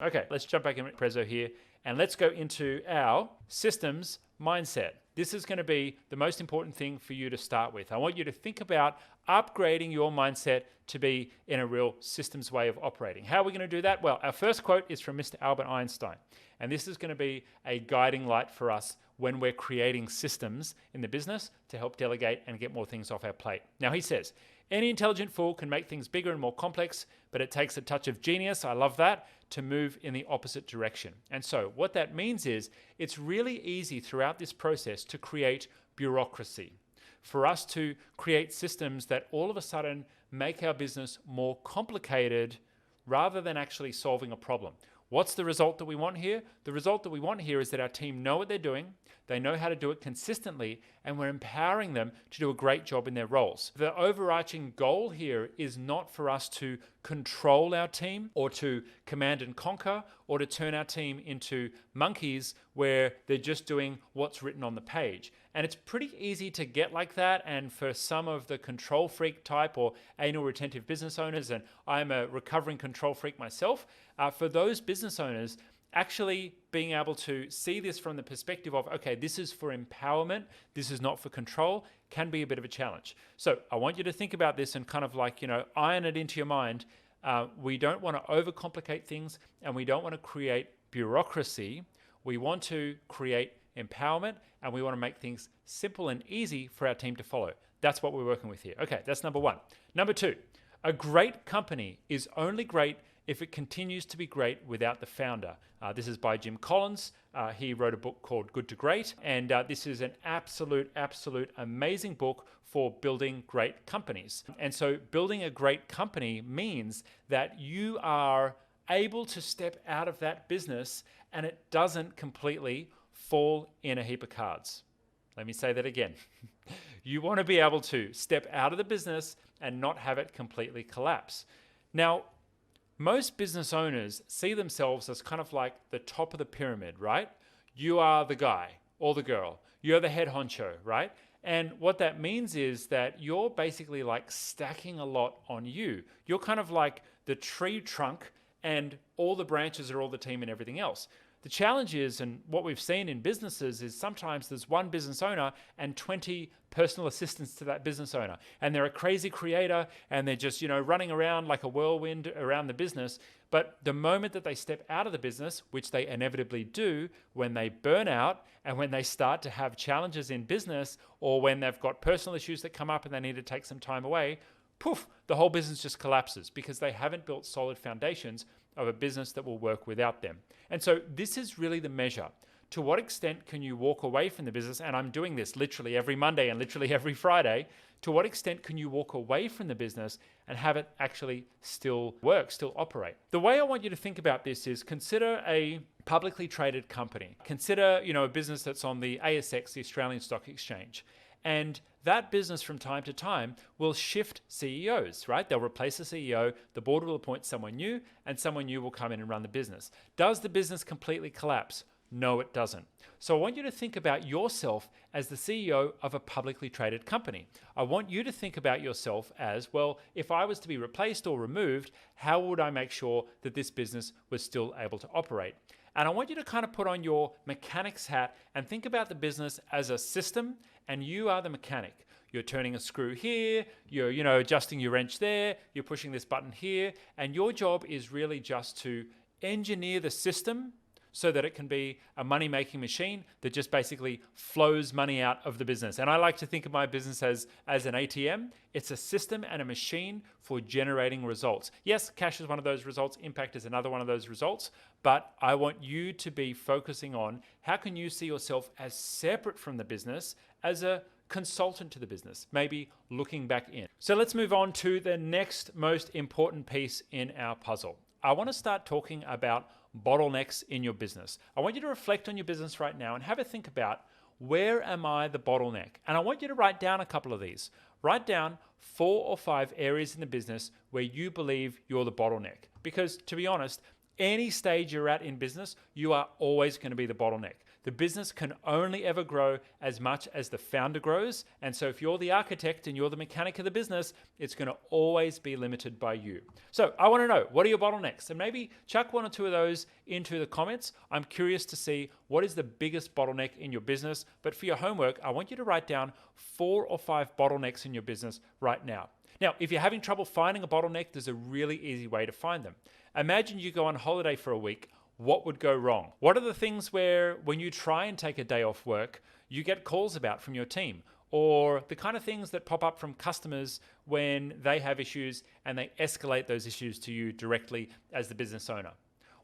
Okay, let's jump back in Prezzo here and let's go into our systems mindset. This is going to be the most important thing for you to start with. I want you to think about upgrading your mindset to be in a real systems way of operating. How are we going to do that? Well, our first quote is from Mr. Albert Einstein. And this is going to be a guiding light for us when we're creating systems in the business to help delegate and get more things off our plate. Now, he says, any intelligent fool can make things bigger and more complex, but it takes a touch of genius, I love that, to move in the opposite direction. And so what that means is it's really easy throughout this process to create bureaucracy, for us to create systems that all of a sudden make our business more complicated rather than actually solving a problem. What's the result that we want here? The result that we want here is that our team know what they're doing, they know how to do it consistently, and we're empowering them to do a great job in their roles. The overarching goal here is not for us to control our team or to command and conquer or to turn our team into monkeys where they're just doing what's written on the page. And it's pretty easy to get like that, and for some of the control freak type or anal retentive business owners, and I'm a recovering control freak myself, for those business owners, actually being able to see this from the perspective of, okay, this is for empowerment, this is not for control, can be a bit of a challenge. So I want you to think about this and kind of like, iron it into your mind. We don't want to overcomplicate things, and we don't want to create bureaucracy. We want to create empowerment, and we want to make things simple and easy for our team to follow. That's what we're working with here. Okay, that's number one. Number two, a great company is only great if it continues to be great without the founder. This is by Jim Collins. He wrote a book called Good to Great, and this is an absolute amazing book for building great companies. And so building a great company means that you are able to step out of that business and it doesn't completely fall in a heap of cards. Let me say that again. You want to be able to step out of the business and not have it completely collapse. Now, most business owners see themselves as kind of like the top of the pyramid, right? You are the guy or the girl. You're the head honcho, right? And what that means is that you're basically like stacking a lot on you. You're kind of like the tree trunk, and all the branches are all the team and everything else. The challenge is, and what we've seen in businesses is sometimes there's one business owner and 20 personal assistants to that business owner. And they're a crazy creator and they're just, running around like a whirlwind around the business. But the moment that they step out of the business, which they inevitably do when they burn out and when they start to have challenges in business, or when they've got personal issues that come up and they need to take some time away, poof, the whole business just collapses because they haven't built solid foundations of a business that will work without them. And so this is really the measure. To what extent can you walk away from the business? And I'm doing this literally every Monday and literally every Friday. To what extent can you walk away from the business and have it actually still work, still operate? The way I want you to think about this is consider a publicly traded company. Consider, a business that's on the ASX, the Australian Stock Exchange. And that business from time to time will shift CEOs, right? They'll replace the CEO, the board will appoint someone new, and someone new will come in and run the business. Does the business completely collapse? No, it doesn't. So I want you to think about yourself as the CEO of a publicly traded company. I want you to think about yourself as, well, if I was to be replaced or removed, how would I make sure that this business was still able to operate? And I want you to kind of put on your mechanic's hat and think about the business as a system, and you are the mechanic. You're turning a screw here, you're adjusting your wrench there, you're pushing this button here, and your job is really just to engineer the system so that it can be a money-making machine that just basically flows money out of the business. And I like to think of my business as an ATM. It's a system and a machine for generating results. Yes, cash is one of those results, impact is another one of those results, but I want you to be focusing on how can you see yourself as separate from the business, as a consultant to the business, maybe looking back in. So let's move on to the next most important piece in our puzzle. I want to start talking about bottlenecks in your business. I want you to reflect on your business right now and have a think about, where am I the bottleneck? And I want you to write down a couple of these. Write down 4 or 5 areas in the business where you believe you're the bottleneck. Because to be honest, any stage you're at in business, you are always going to be the bottleneck. The business can only ever grow as much as the founder grows. And so if you're the architect and you're the mechanic of the business, it's going to always be limited by you. So I want to know, what are your bottlenecks? And maybe chuck one or two of those into the comments. I'm curious to see what is the biggest bottleneck in your business. But for your homework, I want you to write down 4 or 5 bottlenecks in your business right now. Now, if you're having trouble finding a bottleneck, there's a really easy way to find them. Imagine you go on holiday for a week. What would go wrong? What are the things where when you try and take a day off work, you get calls about from your team? Or the kind of things that pop up from customers when they have issues and they escalate those issues to you directly as the business owner?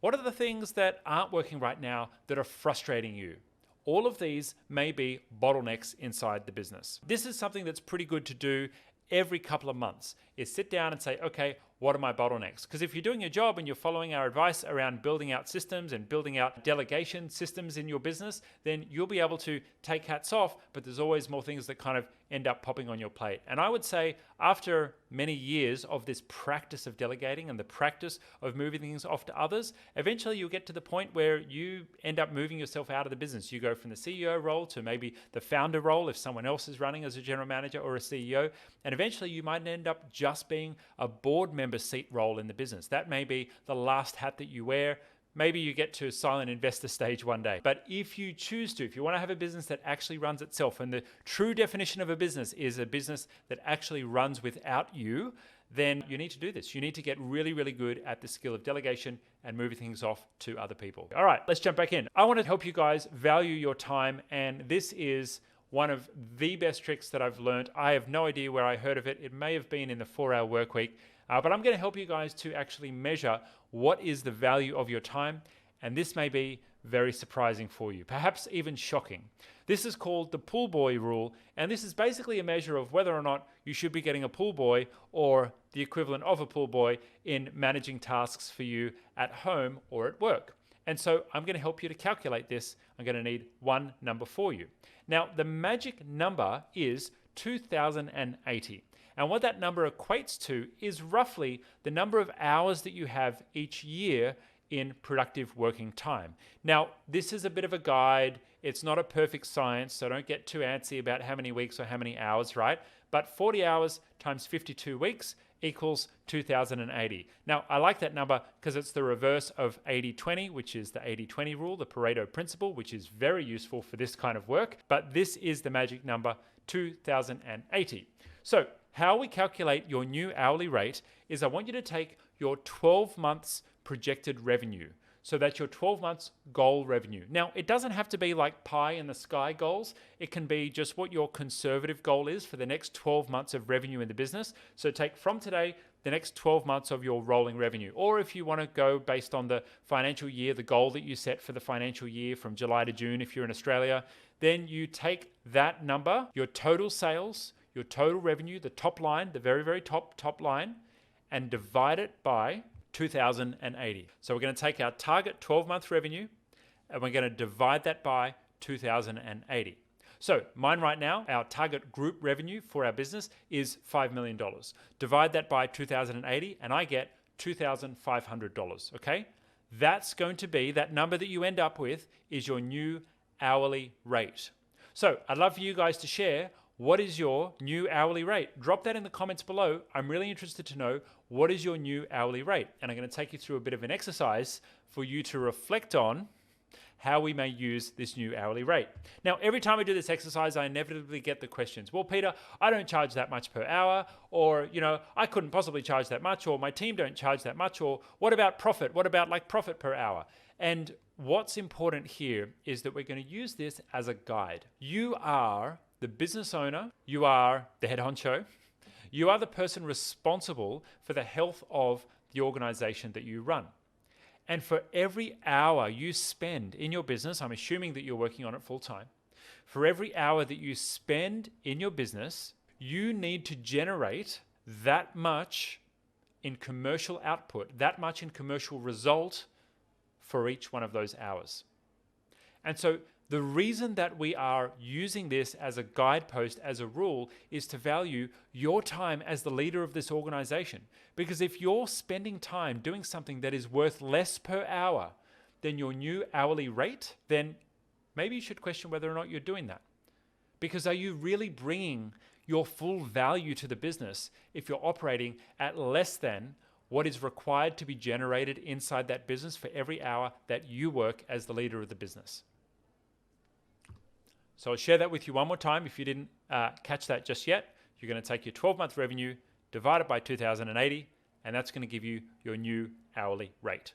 What are the things that aren't working right now that are frustrating you? All of these may be bottlenecks inside the business. This is something that's pretty good to do every couple of months, is sit down and say, okay, what are my bottlenecks? Because if you're doing your job and you're following our advice around building out systems and building out delegation systems in your business, then you'll be able to take hats off, but there's always more things that kind of end up popping on your plate. And I would say after many years of this practice of delegating and the practice of moving things off to others, eventually you'll get to the point where you end up moving yourself out of the business. You go from the CEO role to maybe the founder role if someone else is running as a general manager or a CEO. And eventually you might end up just being a board member seat role in the business. That may be the last hat that you wear. Maybe you get to a silent investor stage one day. But if you choose to, if you want to have a business that actually runs itself, and the true definition of a business is a business that actually runs without you, then you need to do this. You need to get really, really good at the skill of delegation and moving things off to other people. All right, let's jump back in. I want to help you guys value your time, and this is one of the best tricks that I've learned. I have no idea where I heard of it. It may have been in the 4-hour work week. But I'm going to help you guys to actually measure what is the value of your time. And this may be very surprising for you, perhaps even shocking. This is called the pool boy rule. And this is basically a measure of whether or not you should be getting a pool boy or the equivalent of a pool boy in managing tasks for you at home or at work. And so I'm going to help you to calculate this. I'm going to need one number for you. Now, the magic number is 2080. And what that number equates to is roughly the number of hours that you have each year in productive working time. Now, this is a bit of a guide. It's not a perfect science, so don't get too antsy about how many weeks or how many hours, right? But 40 hours times 52 weeks equals 2080. Now, I like that number because it's the reverse of 80-20, which is the 80-20 rule, the Pareto principle, which is very useful for this kind of work. But this is the magic number, 2080. So how we calculate your new hourly rate is I want you to take your 12 months projected revenue. So that's your 12 months goal revenue. Now, it doesn't have to be like pie in the sky goals. It can be just what your conservative goal is for the next 12 months of revenue in the business. So take from today, the next 12 months of your rolling revenue. Or if you want to go based on the financial year, the goal that you set for the financial year from July to June, if you're in Australia, then you take that number, your total sales, your total revenue, the top line, the very, very top line, and divide it by 2080. So we're going to take our target 12-month revenue and we're going to divide that by 2080. So mine right now, our target group revenue for our business is $5 million. Divide that by 2080 and I get $2,500, okay? That's going to be, that number that you end up with is your new hourly rate. So I'd love for you guys to share, what is your new hourly rate? Drop that in the comments below. I'm really interested to know, what is your new hourly rate? And I'm going to take you through a bit of an exercise for you to reflect on how we may use this new hourly rate. Now, every time I do this exercise, I inevitably get the questions. Well, Peter, I don't charge that much per hour, or, I couldn't possibly charge that much, or my team don't charge that much, or what about profit? What about like profit per hour? And what's important here is that we're going to use this as a guide. You are the business owner, you are the head honcho, you are the person responsible for the health of the organization that you run. And for every hour you spend in your business, I'm assuming that you're working on it full time, for every hour that you spend in your business, you need to generate that much in commercial output, that much in commercial result for each one of those hours. And so the reason that we are using this as a guidepost, as a rule, is to value your time as the leader of this organization. Because if you're spending time doing something that is worth less per hour than your new hourly rate, then maybe you should question whether or not you're doing that. Because are you really bringing your full value to the business if you're operating at less than what is required to be generated inside that business for every hour that you work as the leader of the business? So I'll share that with you one more time. If you didn't catch that just yet, you're going to take your 12-month revenue, divide it by 2,080, and that's going to give you your new hourly rate.